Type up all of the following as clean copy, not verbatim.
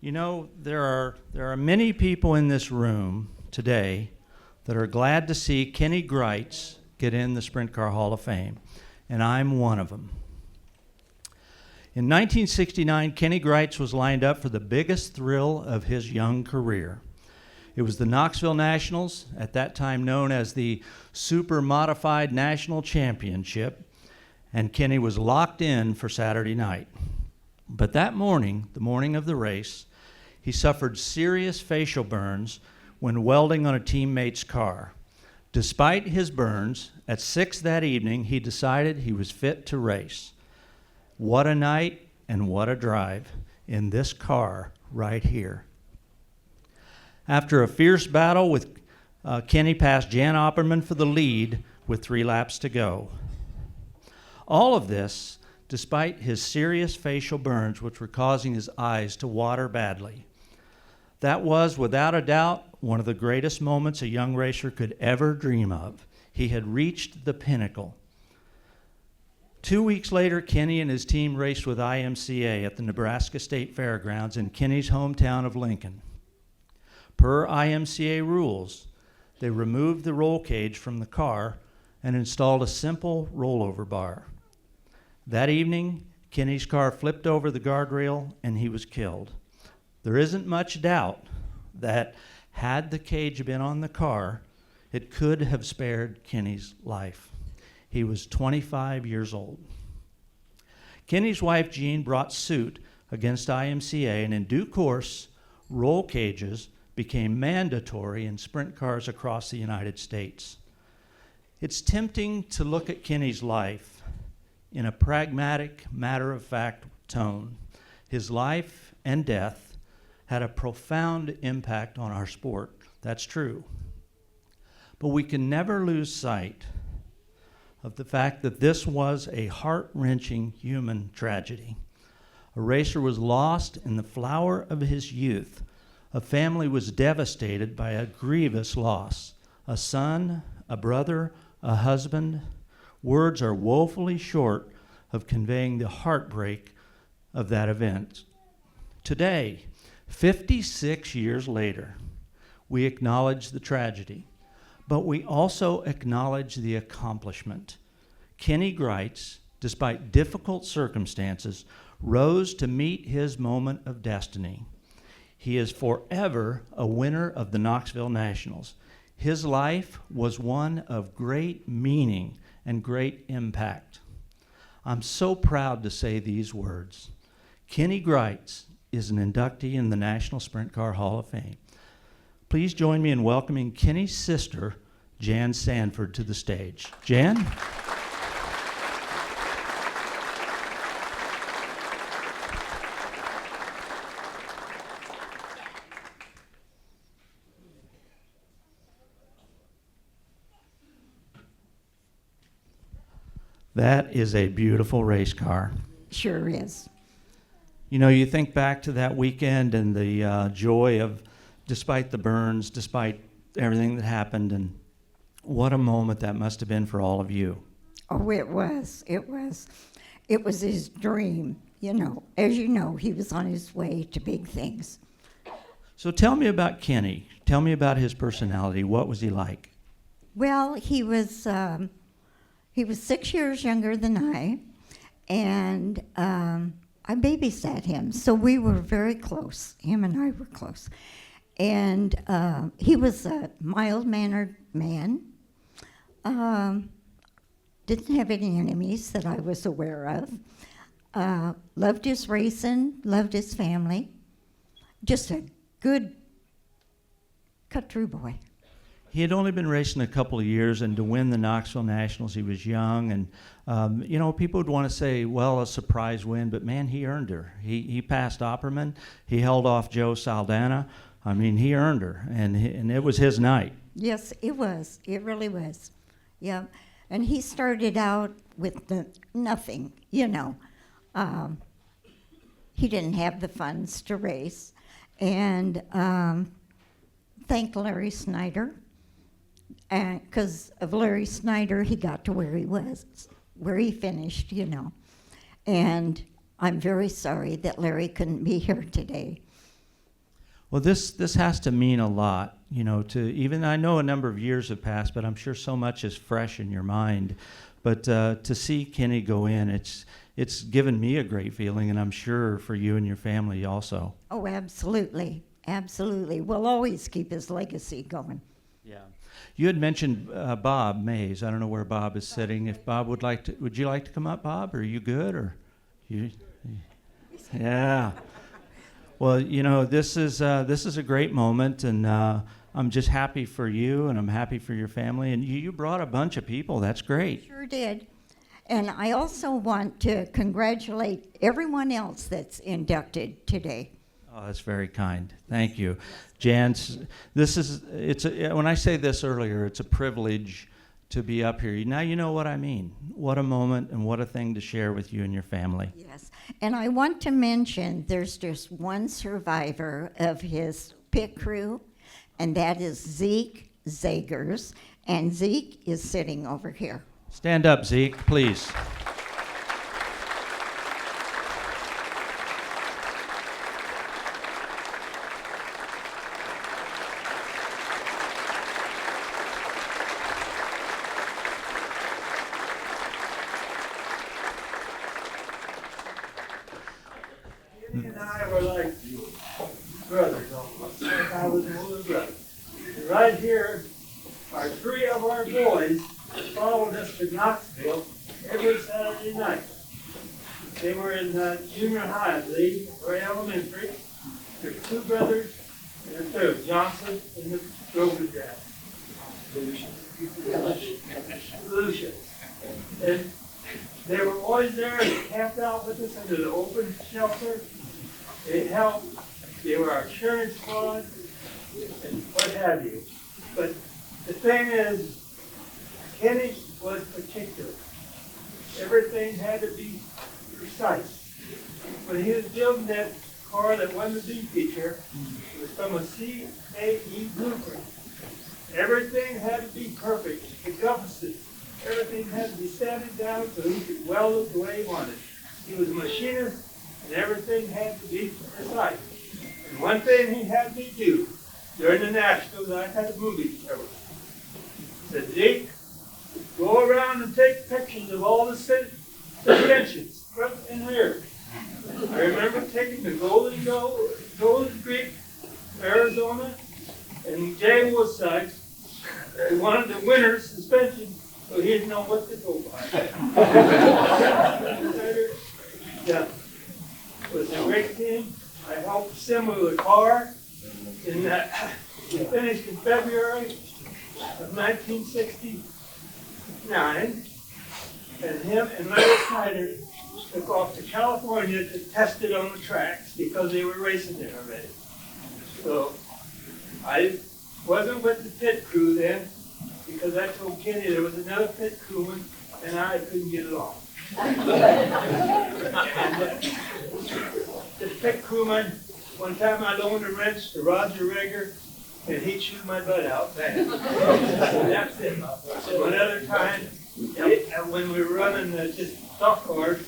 You know, there are many people in this room today that are glad to see Kenny Gritz get in the Sprint Car Hall of Fame, and I'm one of them. In 1969, Kenny Gritz was lined up for the biggest thrill of his young career. It was the Knoxville Nationals, at that time known as the Super Modified National Championship, and Kenny was locked in for Saturday night. But that morning, the morning of the race, he suffered serious facial burns when welding on a teammate's car. Despite his burns, at 6 that evening, he decided he was fit to race. What a night and what a drive in this car right here. After a fierce battle with Kenny passed Jan Opperman for the lead with 3 laps to go. All of this despite his serious facial burns, which were causing his eyes to water badly. That was, without a doubt, one of the greatest moments a young racer could ever dream of. He had reached the pinnacle. 2 weeks later, Kenny and his team raced with IMCA at the Nebraska State Fairgrounds in Kenny's hometown of Lincoln. Per IMCA rules, they removed the roll cage from the car and installed a simple rollover bar. That evening, Kenny's car flipped over the guardrail and he was killed. There isn't much doubt that had the cage been on the car, it could have spared Kenny's life. He was 25 years old. Kenny's wife, Jean, brought suit against IMCA, and in due course, roll cages became mandatory in sprint cars across the United States. It's tempting to look at Kenny's life in a pragmatic, matter-of-fact tone. His life and death had a profound impact on our sport. That's true. But we can never lose sight of the fact that this was a heart-wrenching human tragedy. A racer was lost in the flower of his youth. A family was devastated by a grievous loss. A son, a brother, a husband. Words are woefully short of conveying the heartbreak of that event. Today, 56 years later, we acknowledge the tragedy, but we also acknowledge the accomplishment. Kenny Gritz, despite difficult circumstances, rose to meet his moment of destiny. He is forever a winner of the Knoxville Nationals. His life was one of great meaning and great impact. I'm so proud to say these words. Kenny Gritz is an inductee in the National Sprint Car Hall of Fame. Please join me in welcoming Kenny's sister, Jan Sanford, to the stage. Jan? That is a beautiful race car. Sure is. You know, you think back to that weekend and the joy of, despite the burns, despite everything that happened, and what a moment that must have been for all of you. Oh, it was. It was. It was his dream, you know. As you know, he was on his way to big things. So tell me about Kenny. Tell me about his personality. What was he like? Well, he was 6 years younger than I, and I babysat him, so we were very close. Him and I were close. And he was a mild-mannered man. Didn't have any enemies that I was aware of. Loved his racing, loved his family. Just a good, cut-through boy. He had only been racing a couple of years, and to win the Knoxville Nationals, he was young. And, you know, people would want to say, well, a surprise win, but, man, he earned her. He passed Opperman. He held off Joe Saldana. I mean, he earned her, and it was his night. Yes, it was. It really was. Yeah. And he started out with nothing, you know. He didn't have the funds to race. And thank Larry Snyder. Because of Larry Snyder, he got to where he was, where he finished, you know. And I'm very sorry that Larry couldn't be here today. Well, this has to mean a lot, to even, I know a number of years have passed, but I'm sure so much is fresh in your mind. But to see Kenny go in, it's given me a great feeling, and I'm sure for you and your family also. Oh, absolutely. Absolutely. We'll always keep his legacy going. Yeah. You had mentioned Bob Mays. I don't know where Bob is sitting. If Bob would you like to come up, Bob? Are you good, or you? Yeah. Well, this is a great moment, and I'm just happy for you, and I'm happy for your family. And you brought a bunch of people. That's great. Sure did. And I also want to congratulate everyone else that's inducted today. Oh, that's very kind. Thank you. Jan, when I say this earlier, it's a privilege to be up here. Now you know what I mean. What a moment and what a thing to share with you and your family. Yes. And I want to mention there's just one survivor of his pit crew, and that is Zeke Zagers. And Zeke is sitting over here. Stand up, Zeke, please. Kenny and I were like brothers almost, like I was an older brother. And right here are three of our boys that followed us to Knoxville every Saturday night. They were in junior high, I believe, or elementary. There's two brothers and a third, Johnson and the Grover dad. Lucius. And they were always there and camped out with us under the open shelter. They helped. They were our cheering squad and what have you. But the thing is, Kenny was particular. Everything had to be precise. When he was building that car that won the beat feature, it was from a CAE blueprint. Everything had to be perfect. The compasses, everything had to be sanded down so he could weld it the way he wanted. He was a machinist, and everything had to be precise. And one thing he had me do during the Nationals, I had a movie cover. He said, Zeke, go around and take pictures of all the suspensions, front and rear. I remember taking the Golden Creek, Arizona, and Jay Woodside. He wanted the winner's suspension, so he didn't know what to go by. Yeah. It was a great team. I helped assemble the car. We finished in February of 1969. And him and Larry Snyder took off to California to test it on the tracks because they were racing there already. So I wasn't with the pit crew then because I told Kenny there was another pit crewman and I couldn't get along. And the pit crewman, one time I loaned a wrench to Roger Rager and he chewed my butt out bad. So that's it. So another time, when we were running just stock cars,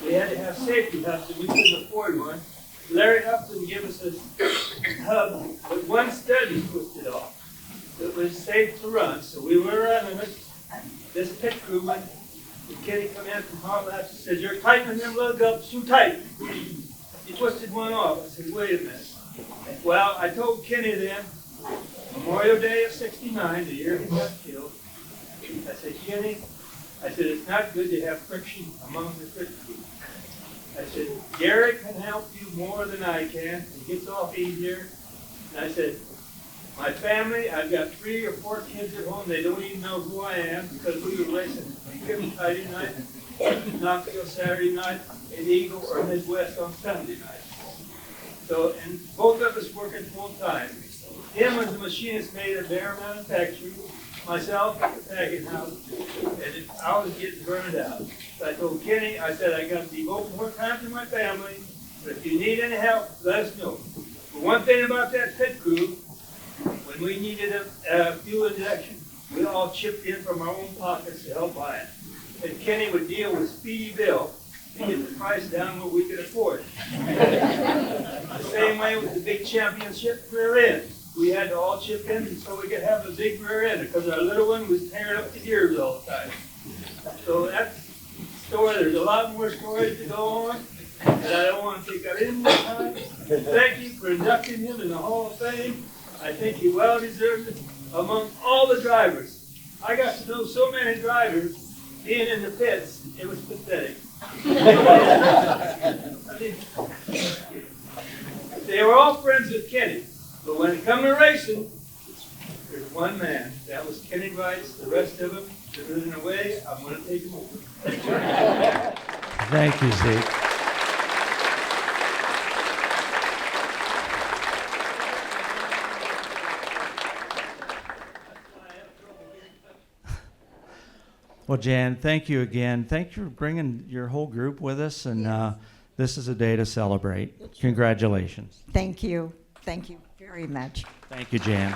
we had to have safety hubs and we couldn't afford one. Larry Upton gave us a hub with one stud he twisted off. It was safe to run, so we were running it. This pit crewman, Kenny come in from Hot Laps and said, "You're tightening them lug ups too tight." He twisted one off. I said, "Wait a minute." Well, I told Kenny then, Memorial Day of '69, the year he got killed, I said, "Kenny," I said, "it's not good to have friction among the pit crew." I said, "Gary can help you more than I can. He gets off easier." And I said, "My family, I've got 3 or 4 kids at home. They don't even know who I am because we were racing Friday night, Knoxville Saturday night, and Eagle or Midwest on Sunday night." So, and both of us working full time. Him was a machinist made at Bear Manufacturing, myself at the packing house, and I was getting burned out. So I told Kenny, I said, "I got to devote more time to my family, but if you need any help, let us know." But one thing about that pit crew, when we needed a fuel injection, we all chipped in from our own pockets to help buy it. And Kenny would deal with Speedy Bill to get the price down where we could afford it. The same same way with the big championship rear end. We had to all chip in so we could have a big rear end because our little one was tearing up the gears all the time. So that's the story. There's a lot more stories to go on, and I don't want to take up any more time. Thank you for inducting him in the Hall of Fame. I think he well deserves it among all the drivers. I got to know so many drivers being in the pits, it was pathetic. I mean, they were all friends with Kenny, but when it come to racing, there's one man. That was Kenny Gritz. The rest of them, they're running away. I'm going to take them over. Thank you, Zeke. Well, Jan, thank you again. Thank you for bringing your whole group with us, and this is a day to celebrate. Congratulations. Thank you. Thank you very much. Thank you, Jan.